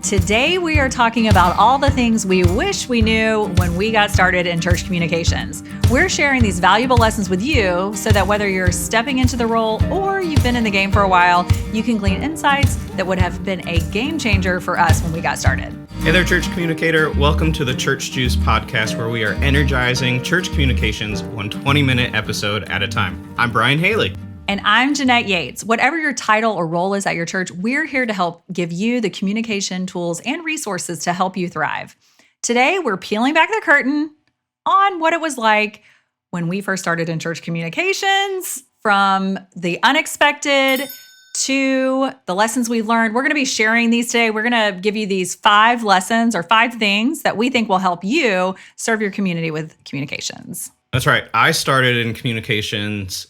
Today, we are talking about all the things we wish we knew when we got started in church communications. We're sharing these valuable lessons with you so that whether you're stepping into the role or you've been in the game for a while, you can glean insights that would have been a game changer for us when we got started. Hey there, church communicator. Welcome to the Church Juice podcast, where we are energizing church communications one 20-minute episode at a time. I'm Brian Haley. And I'm Jeanette Yates. Whatever your title or role is at your church, we're here to help give you the communication tools and resources to help you thrive. Today, we're peeling back the curtain on what it was like when we first started in church communications, from the unexpected to the lessons we learned. We're going to be sharing these today. We're going to give you these 5 lessons or 5 things that we think will help you serve your community with communications. That's right. I started in communications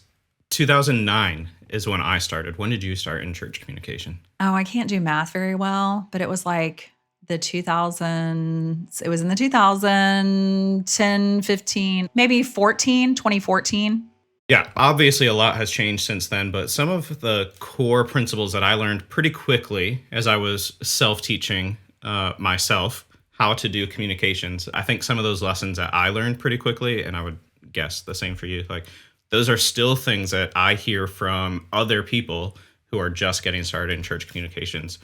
2009 is when I started. When did you start in church communication? Oh, I can't do math very well, but it was like the 2000s. It was in the 2010, 15, maybe 2014. Yeah, obviously a lot has changed since then, but some of the core principles that I learned pretty quickly as I was self-teaching myself how to do communications, I think some of those lessons that I learned pretty quickly, and I would guess the same for you, like those are still things that I hear from other people who are just getting started in church communications.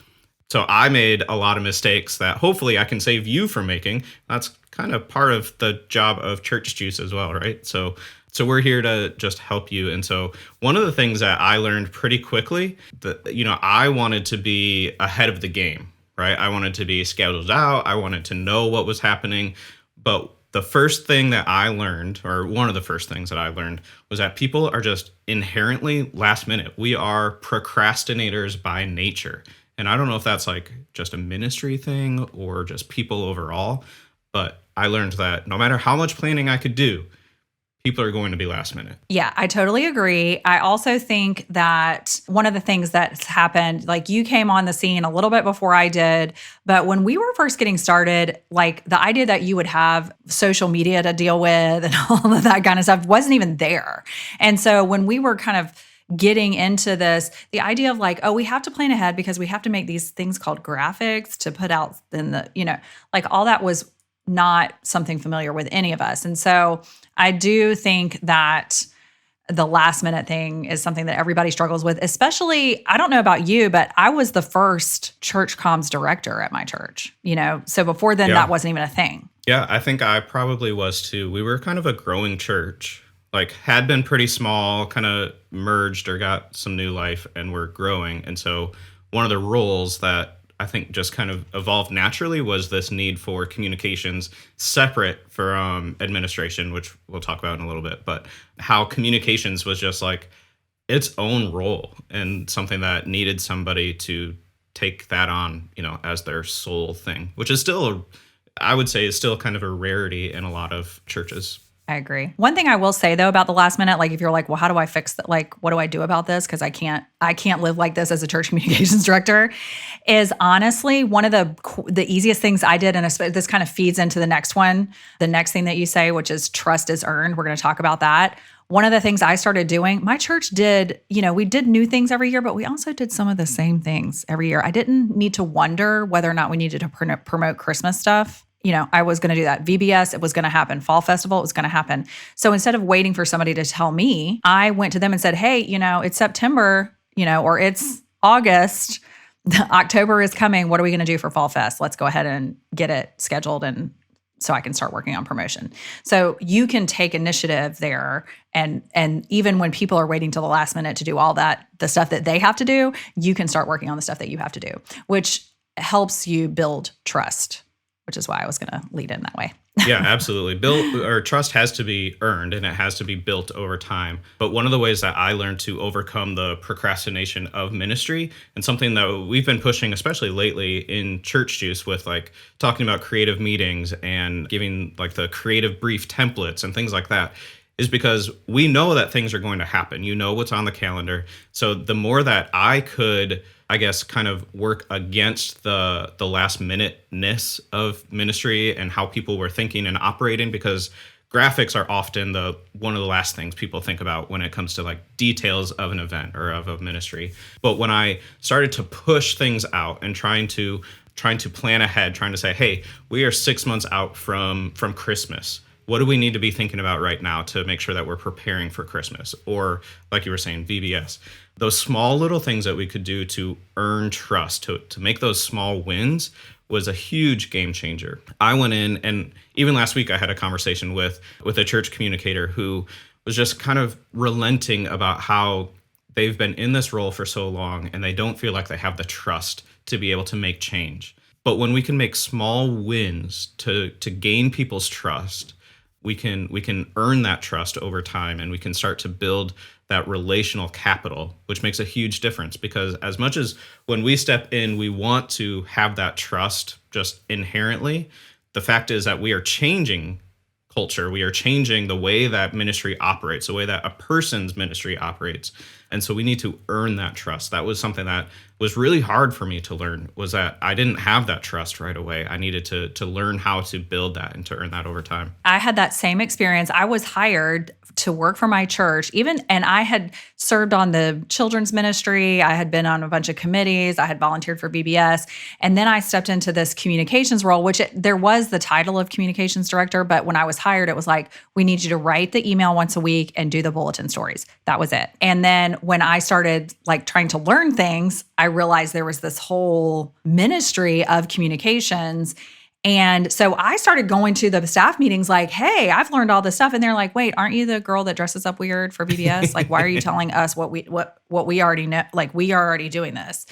So I made a lot of mistakes that hopefully I can save you from making. That's kind of part of the job of Church Juice as well, right? So we're here to just help you. And so one of the things that I learned pretty quickly, that I wanted to be ahead of the game, right? I wanted to be scheduled out. I wanted to know what was happening. But the first thing that I learned, or one of the first things that I learned, was that people are just inherently last minute. We are procrastinators by nature. And I don't know if that's like just a ministry thing or just people overall, but I learned that no matter how much planning I could do, people are going to be last minute. Yeah, I totally agree. I also think that one of the things that's happened, like you came on the scene a little bit before I did, but when we were first getting started, like the idea that you would have social media to deal with and all of that kind of stuff wasn't even there. And so when we were kind of getting into this, the idea of like, oh, we have to plan ahead because we have to make these things called graphics to put out in the, like all that was not something familiar with any of us. And so I do think that the last minute thing is something that everybody struggles with, especially, I don't know about you, but I was the first church comms director at my church, so before then that wasn't even a thing. Yeah, I think I probably was too. We were kind of a growing church, like had been pretty small, kind of merged or got some new life, and we're growing. And so one of the roles that I think just kind of evolved naturally was this need for communications separate from administration, which we'll talk about in a little bit, but how communications was just like its own role and something that needed somebody to take that on, as their sole thing, which is still, I would say, is still kind of a rarity in a lot of churches. I agree. One thing I will say though about the last minute, like if you're like, well, how do I fix that? Like, what do I do about this? Because I can't live like this as a church communications director. Is honestly one of the easiest things I did, and this kind of feeds into the next one, the next thing that you say, which is trust is earned. We're going to talk about that. One of the things I started doing, my church did, we did new things every year, but we also did some of the same things every year. I didn't need to wonder whether or not we needed to promote Christmas stuff. I was going to do that. VBS, it was going to happen. Fall Festival, it was going to happen. So instead of waiting for somebody to tell me, I went to them and said, hey, it's September, or it's August. October is coming. What are we going to do for Fall Fest? Let's go ahead and get it scheduled, and so I can start working on promotion. So you can take initiative there. And even when people are waiting till the last minute to do all that, the stuff that they have to do, you can start working on the stuff that you have to do, which helps you build trust, which is why I was going to lead in that way. Yeah, absolutely. Trust has to be earned, and it has to be built over time. But one of the ways that I learned to overcome the procrastination of ministry, and something that we've been pushing, especially lately in Church Juice, with like talking about creative meetings and giving like the creative brief templates and things like that, is because we know that things are going to happen. What's on the calendar. So the more that I could, I guess, kind of work against the last minuteness of ministry and how people were thinking and operating, because graphics are often one of the last things people think about when it comes to like details of an event or of a ministry. But when I started to push things out and trying to trying to plan ahead, trying to say, hey, we are 6 months out from Christmas. What do we need to be thinking about right now to make sure that we're preparing for Christmas? Or like you were saying, VBS. Those small little things that we could do to earn trust, to make those small wins was a huge game changer. I went in, and even last week I had a conversation with a church communicator who was just kind of relenting about how they've been in this role for so long and they don't feel like they have the trust to be able to make change. But when we can make small wins to gain people's trust, we can earn that trust over time, and we can start to build that relational capital, which makes a huge difference. Because as much as when we step in, we want to have that trust just inherently, the fact is that we are changing culture. We are changing the way that ministry operates, the way that a person's ministry operates. And so we need to earn that trust. That was something that was really hard for me to learn, was that I didn't have that trust right away. I needed to learn how to build that and to earn that over time. I had that same experience. I was hired to work for my church, and I had served on the children's ministry. I had been on a bunch of committees. I had volunteered for VBS. And then I stepped into this communications role, which there was the title of communications director. But when I was hired, it was like, we need you to write the email once a week and do the bulletin stories. That was it. And then when I started like trying to learn things, I realized there was this whole ministry of communications. And so I started going to the staff meetings like, hey, I've learned all this stuff. And they're like, wait, aren't you the girl that dresses up weird for VBS? Like, why are you telling us what we already know? Like, we are already doing this.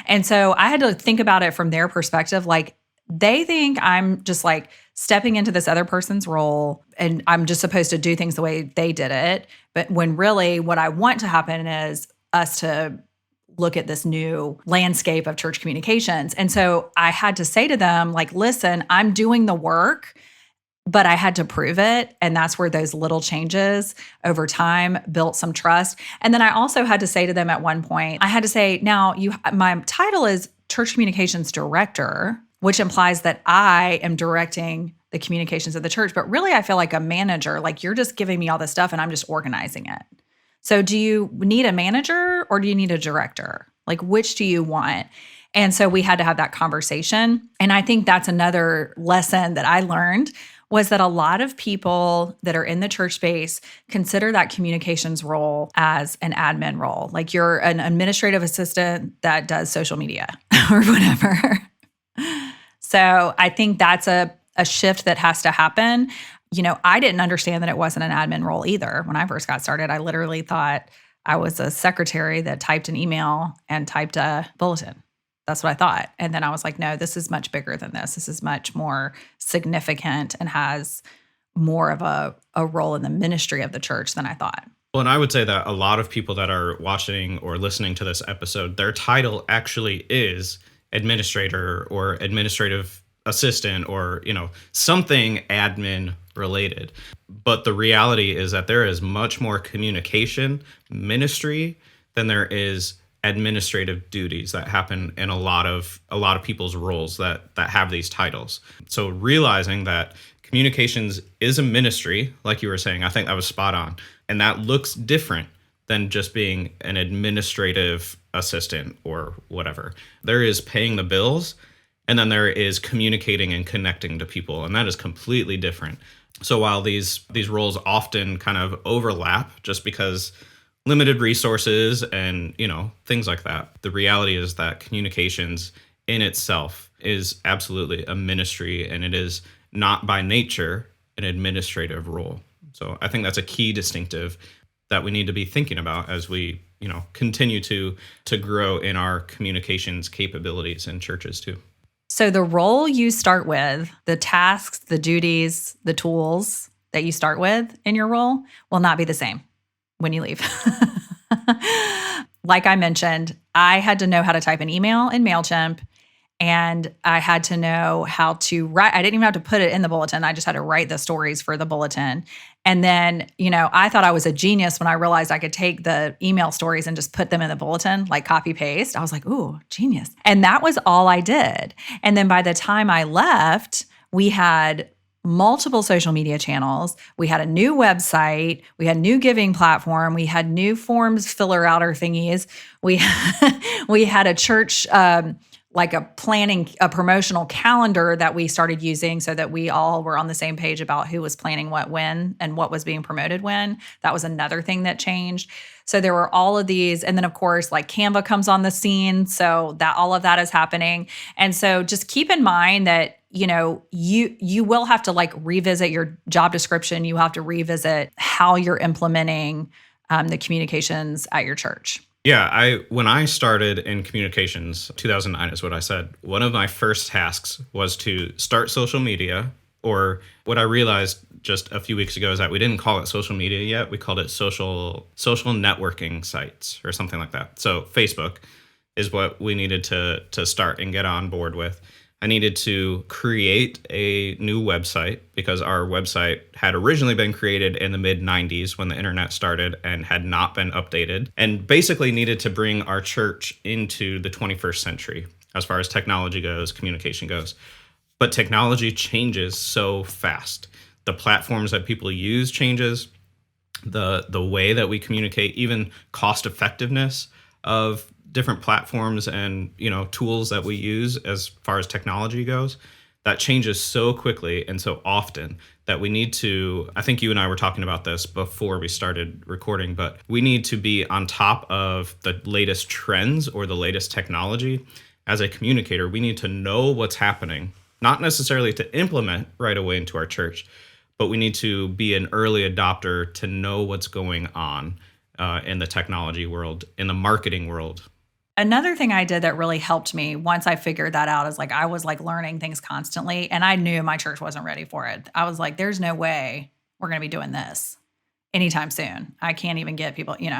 And so I had to think about it from their perspective. Like, they think I'm just like stepping into this other person's role and I'm just supposed to do things the way they did it. But when really what I want to happen is us to look at this new landscape of church communications. And so I had to say to them, like, listen, I'm doing the work, but I had to prove it. And that's where those little changes over time built some trust. And then I also had to say to them at one point, I had to say, now my title is Church Communications Director, which implies that I am directing the communications of the church. But really, I feel like a manager, like you're just giving me all this stuff and I'm just organizing it. So do you need a manager or do you need a director? Like, which do you want? And so we had to have that conversation. And I think that's another lesson that I learned was that a lot of people that are in the church space consider that communications role as an admin role. Like you're an administrative assistant that does social media or whatever. So I think that's a shift that has to happen. You know, I didn't understand that it wasn't an admin role either. When I first got started, I literally thought I was a secretary that typed an email and typed a bulletin. That's what I thought. And then I was like, no, this is much bigger than this. This is much more significant and has more of a role in the ministry of the church than I thought. Well, and I would say that a lot of people that are watching or listening to this episode, their title actually is administrator or administrative assistant or, something admin related. But the reality is that there is much more communication ministry than there is administrative duties that happen in a lot of people's roles that have these titles. So realizing that communications is a ministry, like you were saying, I think that was spot on. And that looks different than just being an administrative assistant or whatever. There is paying the bills, and then there is communicating and connecting to people, and that is completely different. So while these roles often kind of overlap just because limited resources and, things like that, the reality is that communications in itself is absolutely a ministry, and it is not by nature an administrative role. So I think that's a key distinctive that we need to be thinking about as we, continue to grow in our communications capabilities in churches too. So the role you start with, the tasks, the duties, the tools that you start with in your role will not be the same when you leave. Like I mentioned, I had to know how to type an email in MailChimp, and I had to know how to write. I didn't even have to put it in the bulletin. I just had to write the stories for the bulletin. And then, I thought I was a genius when I realized I could take the email stories and just put them in the bulletin, like copy paste. I was like, ooh, genius. And that was all I did. And then by the time I left, we had multiple social media channels. We had a new website. We had a new giving platform. We had new forms filler outer thingies. We had a church like a promotional calendar that we started using so that we all were on the same page about who was planning what when and what was being promoted when. That was another thing that changed. So there were all of these. And then of course, like Canva comes on the scene. So that all of that is happening. And so just keep in mind that, you will have to like revisit your job description. You have to revisit how you're implementing the communications at your church. Yeah, when I started in communications, 2009 is what I said. One of my first tasks was to start social media, or what I realized just a few weeks ago is that we didn't call it social media yet. We called it social networking sites or something like that. So Facebook is what we needed to start and get on board with. I needed to create a new website because our website had originally been created in the mid 90s when the internet started and had not been updated, and basically needed to bring our church into the 21st century as far as technology goes, communication goes. But technology changes so fast. The platforms that people use changes, the way that we communicate, even cost effectiveness of different platforms and tools that we use as far as technology goes, that changes so quickly and so often that we need to, I think you and I were talking about this before we started recording, but we need to be on top of the latest trends or the latest technology. As a communicator, we need to know what's happening, not necessarily to implement right away into our church, but we need to be an early adopter to know what's going on in the technology world, in the marketing world. Another thing I did that really helped me once I figured that out is like I was like learning things constantly, and I knew my church wasn't ready for it. I was like, there's no way we're going to be doing this anytime soon. I can't even get people, like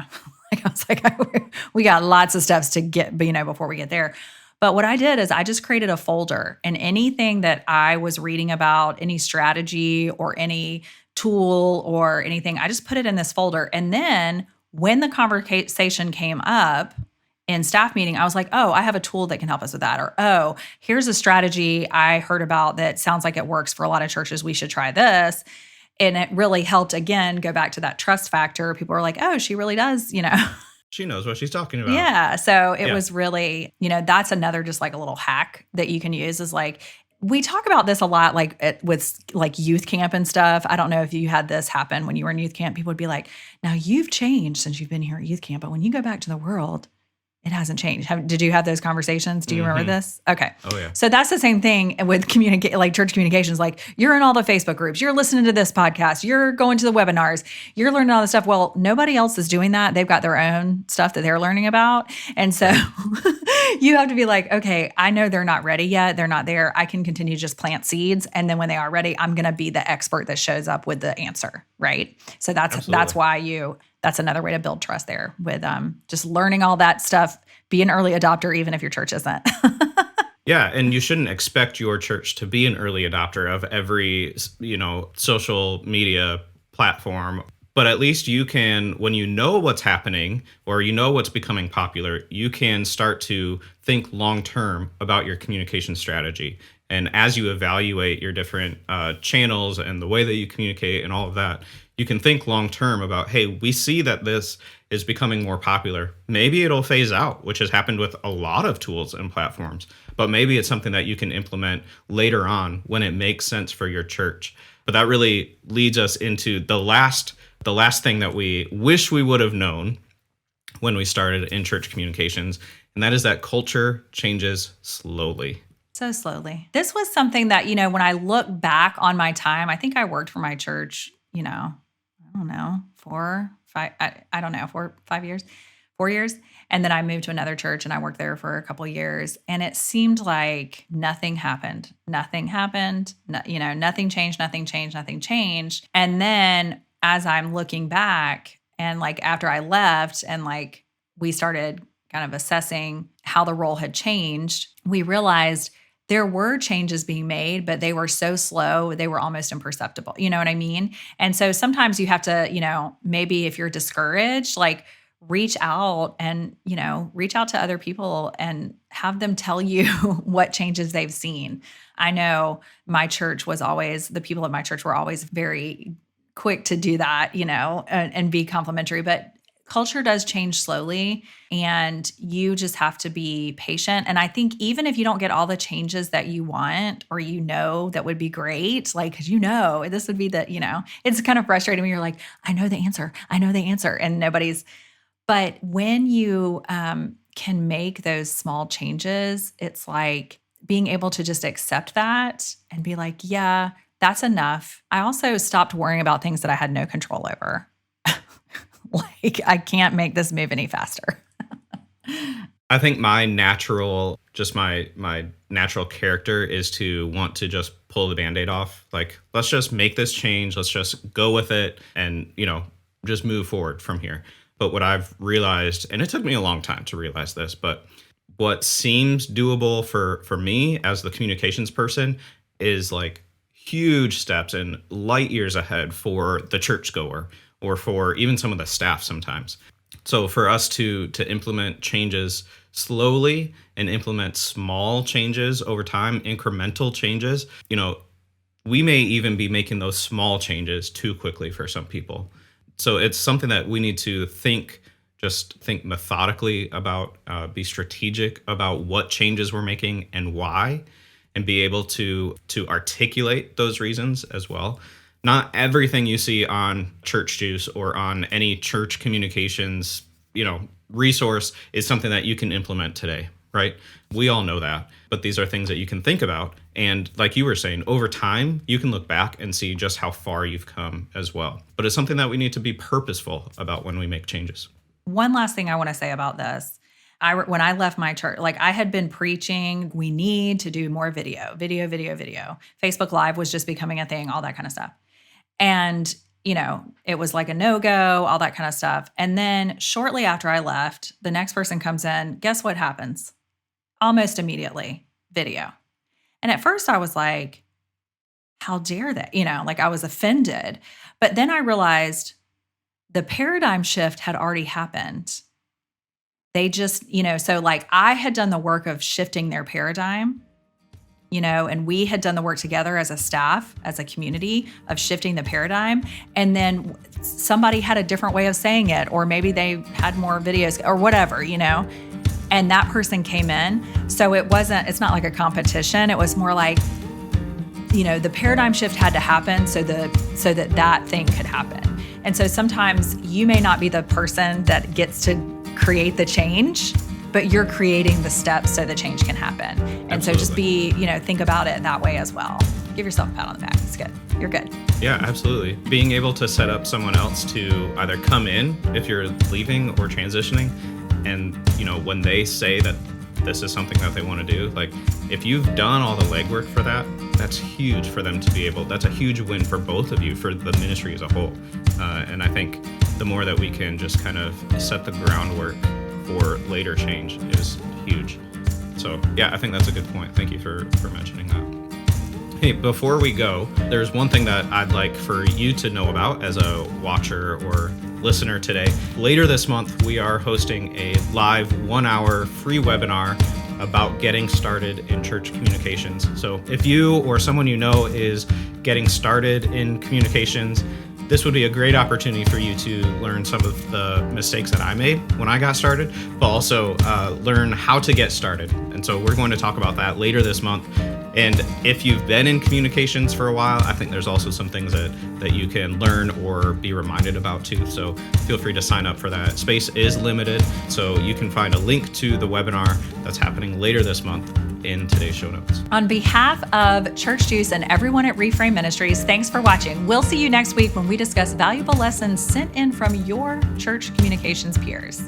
I was like, we got lots of steps to get, before we get there. But what I did is I just created a folder, and anything that I was reading about, any strategy or any tool or anything, I just put it in this folder. And then when the conversation came up in staff meeting, I was like, oh, I have a tool that can help us with that. Or, oh, here's a strategy I heard about that sounds like it works for a lot of churches. We should try this. And it really helped, again, go back to that trust factor. People were like, oh, she really does, She knows what she's talking about. Yeah. So it was really, that's another just like a little hack that you can use is like, we talk about this a lot, like with like youth camp and stuff. I don't know if you had this happen when you were in youth camp. People would be like, now you've changed since you've been here at youth camp, but when you go back to the world, it hasn't changed. Did you have those conversations? Do you remember this? Okay. Oh, yeah. So that's the same thing with like church communications. Like you're in all the Facebook groups, you're listening to this podcast, you're going to the webinars, you're learning all this stuff. Well, nobody else is doing that. They've got their own stuff that they're learning about. And so you have to be like, okay, I know they're not ready yet. They're not there. I can continue to just plant seeds. And then when they are ready, I'm going to be the expert that shows up with the answer. Right. So that's why that's another way to build trust there with just learning all that stuff. Be an early adopter, even if your church isn't. Yeah, and you shouldn't expect your church to be an early adopter of every, social media platform. But at least you can, when you know what's happening or you know what's becoming popular, you can start to think long-term about your communication strategy. And as you evaluate your different channels and the way that you communicate and all of that, you can think long-term about, hey, we see that this is becoming more popular. Maybe it'll phase out, which has happened with a lot of tools and platforms. But maybe it's something that you can implement later on when it makes sense for your church. But that really leads us into the last thing that we wish we would have known when we started in church communications, and that is that culture changes slowly. So slowly. This was something that, when I look back on my time, I think I worked for my church, I don't know, 4, 5, I don't know, 4 years. And then I moved to another church and I worked there for a couple of years. And it seemed like nothing happened. Nothing happened. Nothing changed. And then as I'm looking back and like after I left and like we started kind of assessing how the role had changed, we realized there were changes being made, but they were so slow, they were almost imperceptible. You know what I mean? And so sometimes you have to, maybe if you're discouraged, like reach out and, reach out to other people and have them tell you what changes they've seen. I know the people at my church were always very quick to do that, and be complimentary, but culture does change slowly, and you just have to be patient. And I think even if you don't get all the changes that you want, or that would be great, like, because this would be it's kind of frustrating when you're like, I know the answer, and nobody's. But when you can make those small changes, it's like being able to just accept that and be like, yeah, that's enough. I also stopped worrying about things that I had no control over. Like, I can't make this move any faster. I think my natural character is to want to just pull the Band-Aid off. Like, let's just make this change. Let's just go with it and, just move forward from here. But what I've realized, and it took me a long time to realize this, but what seems doable for me as the communications person is like huge steps and light years ahead for the churchgoer or for even some of the staff sometimes. So for us to implement changes slowly and implement small changes over time, incremental changes, we may even be making those small changes too quickly for some people. So it's something that we need to think methodically about, be strategic about what changes we're making and why, and be able to articulate those reasons as well. Not everything you see on Church Juice or on any church communications, resource is something that you can implement today, right? We all know that, but these are things that you can think about. And like you were saying, over time, you can look back and see just how far you've come as well. But it's something that we need to be purposeful about when we make changes. One last thing I want to say about this. When I left my church, like, I had been preaching, we need to do more video. Facebook Live was just becoming a thing, all that kind of stuff. And, it was like a no-go, all that kind of stuff. And then shortly after I left, the next person comes in. Guess what happens? Almost immediately, video. And at first I was like, how dare they? Like, I was offended. But then I realized the paradigm shift had already happened. They just, so like, I had done the work of shifting their paradigm, and we had done the work together as a staff, as a community, of shifting the paradigm. And then somebody had a different way of saying it, or maybe they had more videos or whatever, and that person came in. So it's not like a competition. It was more like, the paradigm shift had to happen so that thing could happen. And so sometimes you may not be the person that gets to create the change, but you're creating the steps so the change can happen. And Absolutely. So just think about it that way as well. Give yourself a pat on the back. It's good. You're good. Yeah, absolutely. Being able to set up someone else to either come in if you're leaving or transitioning, and when they say that this is something that they want to do, like, if you've done all the legwork for that, that's huge for them to be able. That's a huge win for both of you, for the ministry as a whole. And I think the more that we can just kind of set the groundwork for later change is huge. So yeah, I think that's a good point. Thank you for mentioning that. Hey, before we go, there's one thing that I'd like for you to know about as a watcher or listener today. Later this month, we are hosting a live 1-hour free webinar about getting started in church communications. So if you or someone you know is getting started in communications, this would be a great opportunity for you to learn some of the mistakes that I made when I got started, but also learn how to get started. And so we're going to talk about that later this month. And if you've been in communications for a while, I think there's also some things that you can learn or be reminded about too. So feel free to sign up for that. Space is limited, so you can find a link to the webinar that's happening later this month in today's show notes. On behalf of Church Juice and everyone at Reframe Ministries, thanks for watching. We'll see you next week when we discuss valuable lessons sent in from your church communications peers.